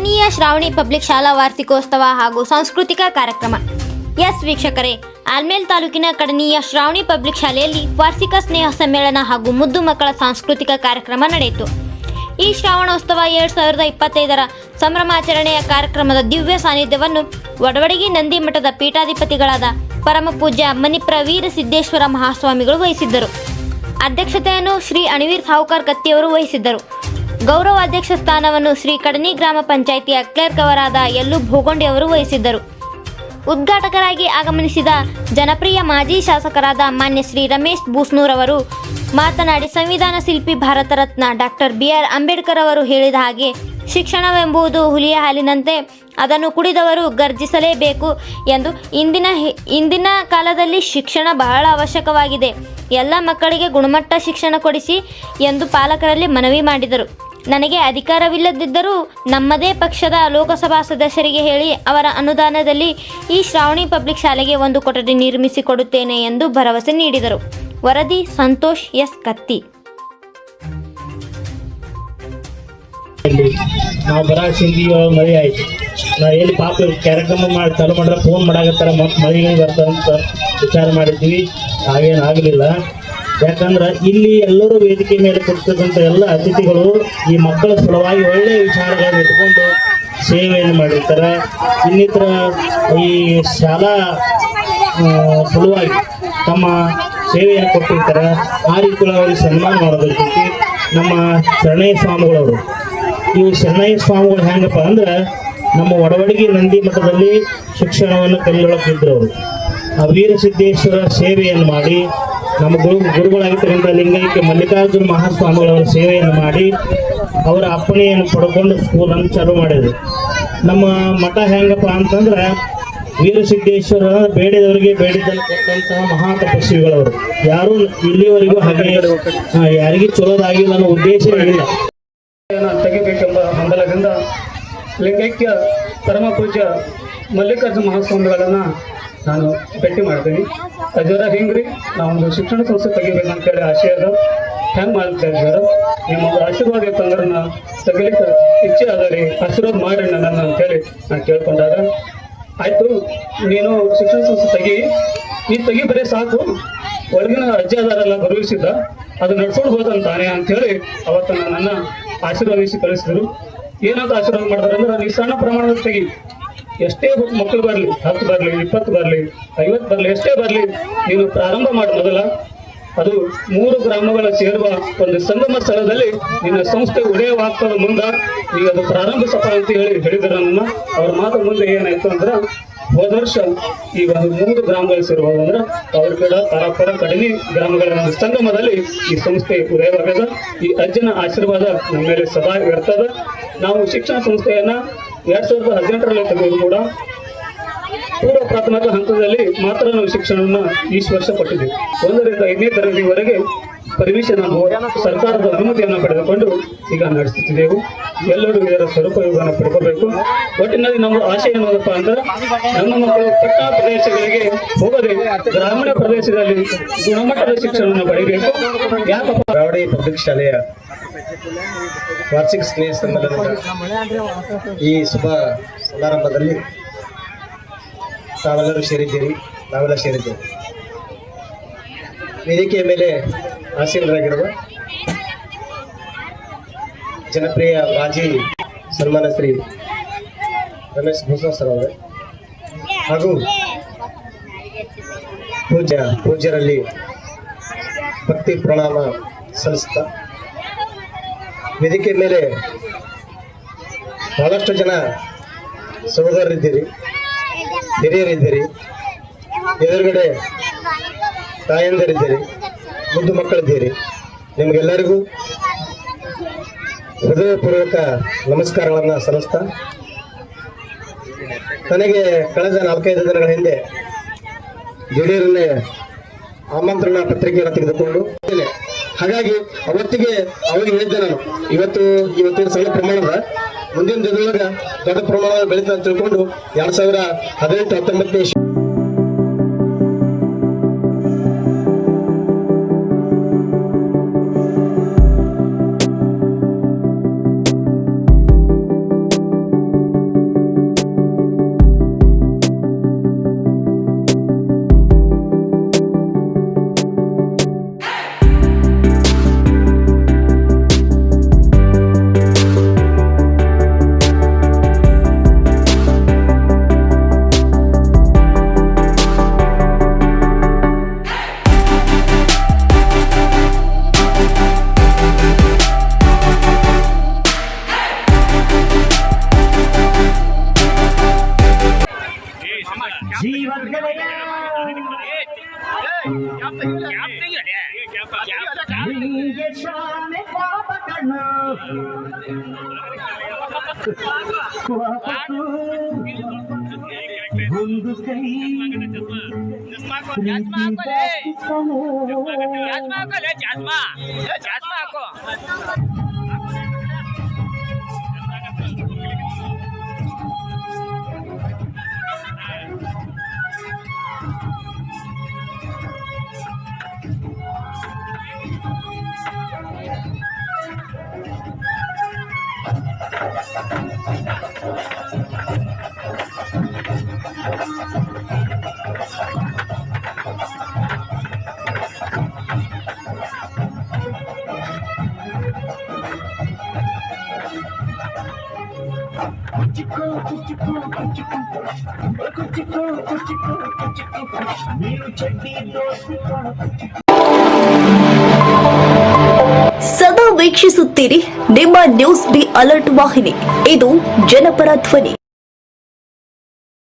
ಕಡನಿಯ Shravani public ಶಾಲಾ ವಾರ್ಷಿಕೋತ್ಸವ ಹಾಗೂ ಸಾಂಸ್ಕೃತಿಕ ಕಾರ್ಯಕ್ರಮ. ವೀಕ್ಷಕರೇ, ಆಲ್ಮೇಲ್ ತಾಲೂಕಿನ ಕಡನಿಯ ಶ್ರಾವಣಿ ಪಬ್ಲಿಕ್ ಶಾಲೆಯಲ್ಲಿ ವಾರ್ಷಿಕ ಸ್ನೇಹ ಸಮ್ಮೇಳನ ಹಾಗೂ ಮುದ್ದು ಮಕ್ಕಳ ಸಾಂಸ್ಕೃತಿಕ ಕಾರ್ಯಕ್ರಮ ನಡೆಯಿತು. ಈ ಶ್ರಾವಣೋತ್ಸವ 2025ರ ಸಂಭ್ರಮಾಚರಣೆಯ ಕಾರ್ಯಕ್ರಮದ ದಿವ್ಯ ಸಾನ್ನಿಧ್ಯವನ್ನು ವಡವಡಗಿ ನಂದಿ ಮಠದ ಪೀಠಾಧಿಪತಿಗಳಾದ ಪರಮ ಪೂಜ್ಯ ಮಣಿಪ್ರ ವೀರಸಿದ್ದೇಶ್ವರ ಮಹಾಸ್ವಾಮಿಗಳು ವಹಿಸಿದ್ದರು. ಅಧ್ಯಕ್ಷತೆಯನ್ನು ಶ್ರೀ ಅಣಿವೀರ್ ಸಾಹುಕಾರ್ ಕತ್ತಿಯವರು ವಹಿಸಿದ್ದರು. ಗೌರವ ಅಧ್ಯಕ್ಷ ಸ್ಥಾನವನ್ನು ಶ್ರೀ ಕಡನಿ ಗ್ರಾಮ ಪಂಚಾಯಿತಿಯ ಕ್ಲರ್ಕ್ ಅವರಾದ ಯಲ್ಲು ಭೋಗೊಂಡಿ ಅವರು ವಹಿಸಿದ್ದರು. ಉದ್ಘಾಟಕರಾಗಿ ಆಗಮನಿಸಿದ ಜನಪ್ರಿಯ ಮಾಜಿ ಶಾಸಕರಾದ ಮಾನ್ಯ ಶ್ರೀ ರಮೇಶ್ ಬೂಸ್ನೂರ್ ಅವರು ಮಾತನಾಡಿ, ಸಂವಿಧಾನ ಶಿಲ್ಪಿ ಭಾರತ ರತ್ನ ಡಾಕ್ಟರ್ BR ಅಂಬೇಡ್ಕರ್ ಅವರು ಹೇಳಿದ ಹಾಗೆ ಶಿಕ್ಷಣವೆಂಬುದು ಹುಲಿಯ ಹಾಲಿನಂತೆ, ಅದನ್ನು ಕುಡಿದವರು ಗರ್ಜಿಸಲೇಬೇಕು ಎಂದು ಇಂದಿನ ಕಾಲದಲ್ಲಿ ಶಿಕ್ಷಣ ಬಹಳ ಅವಶ್ಯಕವಾಗಿದೆ. ಎಲ್ಲ ಮಕ್ಕಳಿಗೆ ಗುಣಮಟ್ಟ ಶಿಕ್ಷಣ ಕೊಡಿಸಿ ಎಂದು ಪಾಲಕರಲ್ಲಿ ಮನವಿ ಮಾಡಿದರು. ನನಗೆ ಅಧಿಕಾರವಿಲ್ಲದಿದ್ದರೂ ನಮ್ಮದೇ ಪಕ್ಷದ ಲೋಕಸಭಾ ಸದಸ್ಯರಿಗೆ ಹೇಳಿ ಅವರ ಅನುದಾನದಲ್ಲಿ ಈ ಶ್ರಾವಣಿ ಪಬ್ಲಿಕ್ ಶಾಲೆಗೆ ಒಂದು ಕೊಠಡಿ ನಿರ್ಮಿಸಿಕೊಡುತ್ತೇನೆ ಎಂದು ಭರವಸೆ ನೀಡಿದರು. ವರದಿ ಸಂತೋಷ್ ಎಸ್ ಕತ್ತಿ. ನಾವು ಬರಾಸಿಂದ ಮಳೆ ಆಯ್ತು. ನಾ ಎಲ್ಲಿ ಪಾಪ ಕಾರ್ಯಕ್ರಮ ಮಾಡಿ ಚಾಲು ಮಾಡ್ರೆ ಫೋನ್ ಮಾಡಾಕತ್ತಾರ, ಮತ್ತು ಮಳೆಗಳು ಬರ್ತಂತ ವಿಚಾರ ಮಾಡಿದ್ವಿ. ಹಾಗೇನು ಆಗಲಿಲ್ಲ. ಯಾಕಂದ್ರೆ ಇಲ್ಲಿ ಎಲ್ಲರೂ ವೇದಿಕೆ ಮೇಲೆ ಕೊಡ್ತಕ್ಕಂಥ ಎಲ್ಲ ಅತಿಥಿಗಳು ಈ ಮಕ್ಕಳ ಸಲುವಾಗಿ ಒಳ್ಳೆಯ ವಿಚಾರಗಳನ್ನು ಇಟ್ಕೊಂಡು ಸೇವೆಯನ್ನು ಮಾಡಿರ್ತಾರೆ. ಇನ್ನಿತರ ಈ ಶಾಲಾ ಸಲುವಾಗಿ ತಮ್ಮ ಸೇವೆಯನ್ನು ಕೊಟ್ಟಿರ್ತಾರೆ. ಆ ರೀತಿ ಅವರಿಗೆ ಸನ್ಮಾನ ಮಾಡೋದಿರ್ತೈತಿ. ನಮ್ಮ ಶರಣಯ್ಯ ಸ್ವಾಮಿಗಳವರು, ಇವು ಶರಣಯ್ಯ ಸ್ವಾಮಿಗಳು ಹೆಂಗಪ್ಪ ಅಂದ್ರೆ ನಮ್ಮ ವಡವಡಗಿ ನಂದಿ ಮಠದಲ್ಲಿ ಶಿಕ್ಷಣವನ್ನು ಕಲಿಯೊಳಗಿದ್ರು. ಅವರು ಆ ವೀರಸಿದ್ದೇಶ್ವರ ಸೇವೆಯನ್ನು ಮಾಡಿ ನಮ್ಮ ಗುರುಗಳಾಗಿದ್ದರಿಂದ ಲಿಂಗೈಕ್ಯ ಮಲ್ಲಿಕಾರ್ಜುನ ಮಹಾಸ್ವಾಮಿಗಳವರ ಸೇವೆಯನ್ನು ಮಾಡಿ ಅವರ ಅಪ್ಪಣೆಯನ್ನು ಪಡ್ಕೊಂಡು ಸ್ಕೂಲನ್ನು ಚಾಲೂ ಮಾಡಿದ್ರು. ನಮ್ಮ ಮಠ ಹೆಂಗಪ್ಪ ಅಂತಂದ್ರೆ ವೀರಸಿದ್ದೇಶ್ವರ ಬೇಡಿದವರಿಗೆ ಬೇಡಿದ್ದನ್ನು ಕೊಟ್ಟಂತಹ ಮಹಾ ತಪಸ್ವಿಗಳವರು. ಯಾರು ಇಲ್ಲಿವರೆಗೂ ಹಾಗೆ ಯಾರಿಗೂ ಚಲೋದಾಗಿಲ್ಲ ಅನ್ನೋ ಉದ್ದೇಶವೇ ಇಲ್ಲ. ತೆಗಿಬೇಕೆಂಬ ಹಂಬಲದಿಂದ ಲಿಂಗೈಕ್ಯ ಪರಮ ಪೂಜ್ಯ ಮಲ್ಲಿಕಾರ್ಜುನ ಮಹಾಸ್ವಾಮಿಗಳನ್ನು ನಾನು ಭೇಟಿ ಮಾಡ್ತೀನಿ. ಅದರ ಹಿಂಗ್ರಿ ನಾವೊಂದು ಶಿಕ್ಷಣ ಸಂಸ್ಥೆ ತೆಗಿಬೇಕಂತೇಳಿ ಆಶಯದ ಹೆಂಗೆ ಮಾಡ್ತಾ ಇದ್ದಾರೆ. ನಿಮ್ಮೊಂದು ಆಶೀರ್ವಾದ ಇತ್ತಂದ್ರೆ ನಾ ತೆಗಿಲಿಕ್ಕೆ ಇಚ್ಛೆ ಅದ ರೀ, ಆಶೀರ್ವಾದ ಮಾಡಿ ನನ್ನನ್ನು ಅಂತೇಳಿ ನಾನು ಕೇಳ್ಕೊಂಡಾಗ, ಆಯಿತು ನೀನು ಶಿಕ್ಷಣ ಸಂಸ್ಥೆ ತೆಗಿ ಬರೀ ಸಾಕು, ಒಳಗಿನ ಅಜ್ಜಿ ಅದಾರೆಲ್ಲ ಗೌರವಿಸಿದ್ದ ಅದು ನಡ್ಸ್ಕೊಂಡು ಹೋದಂತಾನೆ ಅಂಥೇಳಿ ಅವತ್ತು ನನ್ನನ್ನು ಆಶೀರ್ವಾದಿಸಿ ಕಳಿಸಿದ್ರು. ಏನಂತ ಆಶೀರ್ವಾದ ಮಾಡ್ತಾರೆ ಅಂದ್ರೆ, ನೀ ಸಣ್ಣ ಪ್ರಮಾಣದ ತೆಗಿ, ಎಷ್ಟೇ ಮಕ್ಕಳು ಬರಲಿ, 10 ಬರಲಿ, 20 ಬರಲಿ, 50 ಬರಲಿ, ಎಷ್ಟೇ ಬರಲಿ, ನೀನು ಪ್ರಾರಂಭ ಮಾಡಿ ಮೊದಲ. ಅದು 3 ಗ್ರಾಮಗಳ ಸೇರುವ ಒಂದು ಸಂಗಮ ಸ್ಥಳದಲ್ಲಿ ನಿನ್ನ ಸಂಸ್ಥೆ ಉದಯವಾಗ್ತದ ಮುಂದೆ ಈಗ ಅದು ಪ್ರಾರಂಭಿಸಪ್ಪ ಅಂತ ಹೇಳಿದ್ರು ನನ್ನ. ಅವ್ರ ಮಾತು ಮುಂದೆ ಏನಾಯ್ತು ಅಂದ್ರೆ, ಹೋದ ವರ್ಷ ಈಗ ಒಂದು 3 ಗ್ರಾಮಗಳು ಸೇರುವುದಂದ್ರೆ ಅವ್ರಗಡ, ತಾರಾಪುರ, ಕಡನಿ ಗ್ರಾಮಗಳ ಒಂದು ಸಂಗಮದಲ್ಲಿ ಈ ಸಂಸ್ಥೆ ಉದಯವಾಗದ. ಈ ಅಜ್ಜನ ಆಶೀರ್ವಾದ ನಮ್ಮ ಮೇಲೆ ಸದಾ ಇರ್ತದ. ನಾವು ಶಿಕ್ಷಣ ಸಂಸ್ಥೆಯನ್ನ 2018ರಲ್ಲಿ ತೆಗೆದು ಕೂಡ ಪೂರ್ವ ಪ್ರಾಥಮಿಕ ಹಂತದಲ್ಲಿ ಮಾತ್ರ ನಾವು ಶಿಕ್ಷಣವನ್ನು ಈ ವರ್ಷ ಕೊಟ್ಟಿದ್ದೀವಿ. 1ರಿಂದ 5ನೇ ತರಗತಿವರೆಗೆ ಪರ್ಮಿಷನ್ ಅನ್ನು ಸರ್ಕಾರದ ಅನುಮತಿಯನ್ನು ಪಡೆದುಕೊಂಡು ಈಗ ನಡೆಸುತ್ತಿದ್ದೆವು. ಎಲ್ಲರೂ ಇದರ ಸದುಪಯೋಗವನ್ನು ಪಡ್ಕೋಬೇಕು. ಒಟ್ಟಿನಲ್ಲಿ ನಮ್ಮ ಆಶಯ ಏನಪ್ಪ ಅಂದ್ರೆ, ನಮ್ಮ ಮಕ್ಕಳು ಪಟ್ಟಣ ಪ್ರದೇಶಗಳಿಗೆ ಹೋಗದೆ ಗ್ರಾಮೀಣ ಪ್ರದೇಶದಲ್ಲಿ ಗುಣಮಟ್ಟದ ಶಿಕ್ಷಣವನ್ನು ಪಡೆಯಬೇಕು. ಯಾಕಪ್ಪ ಶ್ರಾವಣಿ ಪಬ್ಲಿಕ್ ಶಾಲೆಯ ವಾರ್ಷಿಕ ಸ್ನೇಹ ಸಮ್ಮೇಳನದ ಈ ಶುಭ ಸಮಾರಂಭದಲ್ಲಿ ನಾವೆಲ್ಲರೂ ಸೇರಿದ್ದೇವೆ. ವೇದಿಕೆಯ ಮೇಲೆ ಆಸೀನರಾಗಿರುವ ಜನಪ್ರಿಯ ಮಾಜಿ ಸನ್ಮಾನ ಶ್ರೀ ರಮೇಶ್ ಬೂಸ್ನೂರ್ ಸರ್ ಅವರೇ ಹಾಗೂ ಪೂಜ್ಯರಲ್ಲಿ ಭಕ್ತಿ ಪ್ರಣಾಮ ಸಲ್ಲಿಸ್ತಾ, ವೇದಿಕೆ ಮೇಲೆ ಬಹಳಷ್ಟು ಜನ ಸಹೋದರರಿದ್ದೀರಿ, ಹಿರಿಯರಿದ್ದೀರಿ, ಎದುರುಗಡೆ ತಾಯಂದಿರಿದ್ದೀರಿ, ಮುದ್ದು ಮಕ್ಕಳಿದ್ದೀರಿ. ನಿಮಗೆಲ್ಲರಿಗೂ ಹೃದಯಪೂರ್ವಕ ನಮಸ್ಕಾರಗಳನ್ನು ಸಲ್ಲಿಸ್ತಾ, ನನಗೆ ಕಳೆದ 4-5 ದಿನಗಳ ಹಿಂದೆ ದಿಢೀರನ್ನೇ ಆಮಂತ್ರಣ ಪತ್ರಿಕೆಯನ್ನು ತೆಗೆದುಕೊಂಡು, ಹಾಗಾಗಿ ಅವತ್ತಿಗೆ ಅವಾಗ ಹೇಳಿದ್ದೆ ನಾನು, ಇವತ್ತಿನ ಸಣ್ಣ ಪ್ರಮಾಣದ ಮುಂದಿನ ದಿನದೊಳಗೆ ದೊಡ್ಡ ಪ್ರಮಾಣದ ಬೆಳೀತಾ ಅಂತ ತಿಳ್ಕೊಂಡು 2018-19 ಜೀವಗಳೆಯ ನಿಂಗೆ ಶಾನೆ ಪಾಪಕಣ್ಣು ವಾಪಸ್ಸು ಒಂದು ಕೈ ಸದಾ ವೀಕ್ಷಿಸುತ್ತೀರಿ ನಿಮ್ಮ ನ್ಯೂಸ್ ಬಿ ಅಲರ್ಟ್ ವಾಹಿನಿ. ಇದು ಜನಪರ ಧ್ವನಿ.